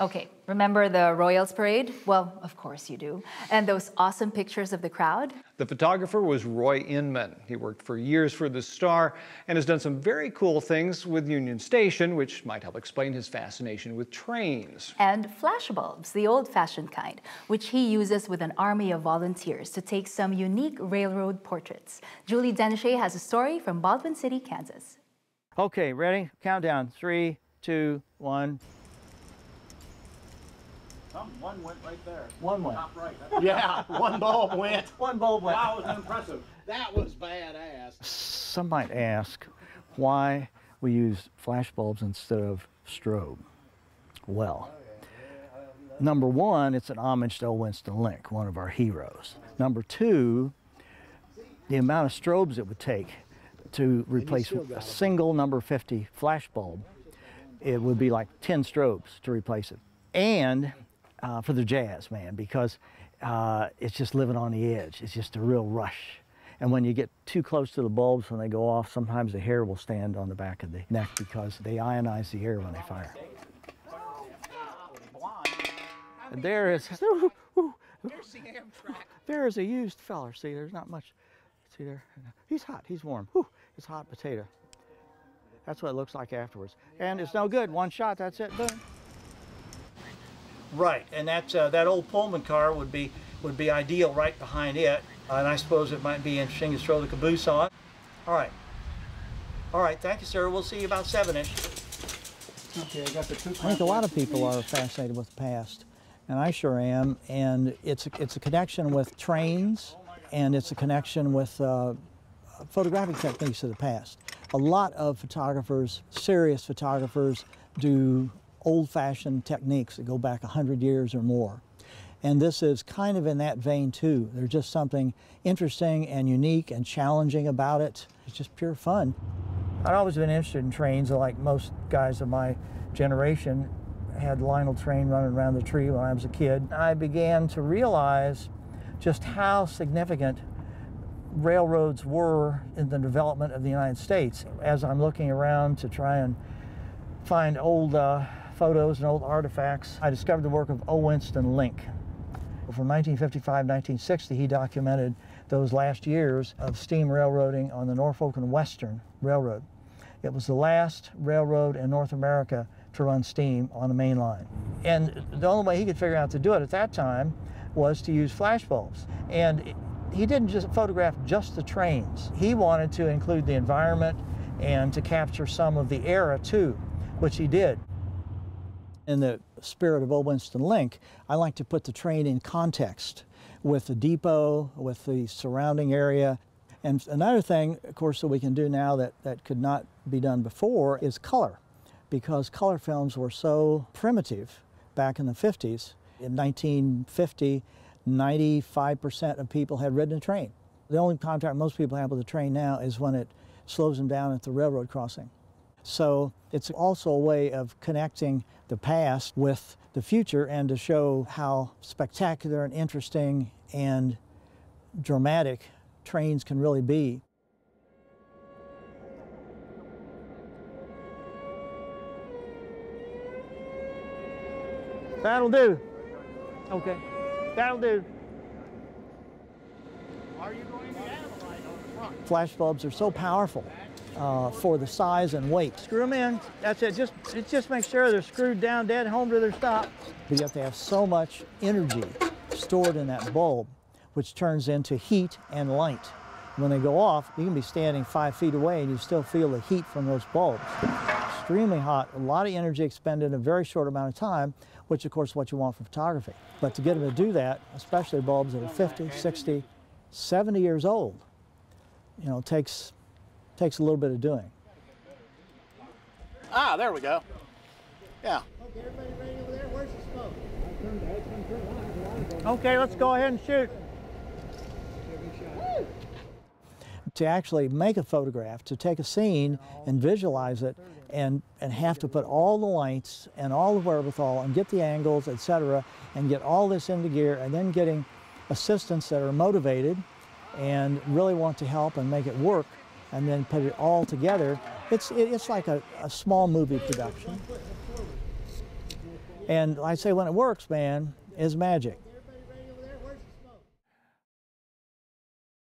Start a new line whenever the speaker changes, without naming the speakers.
Okay, remember the Royals Parade? Well, of course you do. And those awesome pictures of the crowd?
The photographer was Roy Inman. He worked for years for the Star and has done some very cool things with Union Station, which might help explain his fascination with trains.
And flashbulbs, the old-fashioned kind, which he uses with an army of volunteers to take some unique railroad portraits. Julie Denche has a story from Baldwin City, Kansas.
Okay, ready? Countdown. 3, 2, 1.
One went right there.
One went.
Top right. Yeah, one bulb went.
One bulb went.
Wow, that was impressive. That was badass.
Some might ask why we use flash bulbs instead of strobe. Well, number one, it's an homage to O. Winston Link, one of our heroes. Number two, the amount of strobes it would take to replace a single number 50 flash bulb, it would be like 10 strobes to replace it. And for the jazz, man, because it's just living on the edge. It's just a real rush. And when you get too close to the bulbs when they go off, sometimes the hair will stand on the back of the neck because they ionize the air when they fire. And there is, there is a used feller. See, there's not much. See there? He's hot, he's warm. Whew, it's hot potato. That's what it looks like afterwards. And it's no good, one shot, that's it, boom. Right, and that old Pullman car would be ideal right behind it, and I suppose it might be interesting to throw the caboose on. All right, thank you, sir. We'll see you about 7-ish.
Okay, I got the two.
I think a lot of people are fascinated with the past, and I sure am. And it's a connection with trains, and it's a connection with photographic techniques of the past. A lot of photographers, serious photographers, do old-fashioned techniques that go back 100 years or more. And this is kind of in that vein too. There's just something interesting and unique and challenging about it. It's just pure fun. I'd always been interested in trains, like most guys of my generation. I had Lionel Train running around the tree when I was a kid. I began to realize just how significant railroads were in the development of the United States. As I'm looking around to try and find old photos and old artifacts, I discovered the work of O. Winston Link. From 1955-1960, he documented those last years of steam railroading on the Norfolk and Western Railroad. It was the last railroad in North America to run steam on the main line. And the only way he could figure out to do it at that time was to use flash bulbs. And he didn't just photograph just the trains. He wanted to include the environment and to capture some of the era too, which he did. In the spirit of O. Winston Link, I like to put the train in context with the depot, with the surrounding area. And another thing, of course, that we can do now that could not be done before is color, because color films were so primitive back in the 50s. In 1950, 95% of people had ridden a train. The only contact most people have with a train now is when it slows them down at the railroad crossing. So it's also a way of connecting the past with the future and to show how spectacular and interesting and dramatic trains can really be. That'll do. Okay, that'll do.
Are you going to have a light on the front?
Flash bulbs are so powerful for the size and weight. Screw them in. That's it. Just make sure they're screwed down dead home to their stop. But you have to have so much energy stored in that bulb, which turns into heat and light. When they go off, you can be standing 5 feet away and you still feel the heat from those bulbs. Extremely hot, a lot of energy expended in a very short amount of time, which of course is what you want for photography. But to get them to do that, especially bulbs that are 50, 60, 70 years old, you know, takes a little bit of doing.
Ah, there we go. Yeah.
Okay, everybody ready over there? Where's the smoke? Okay, let's go ahead and shoot. To actually make a photograph, to take a scene and visualize it and have to put all the lights and all the wherewithal and get the angles, etc., and get all this into gear, and then getting assistants that are motivated and really want to help and make it work, and then put it all together. It's like a small movie production. And I say when it works, man, it's magic.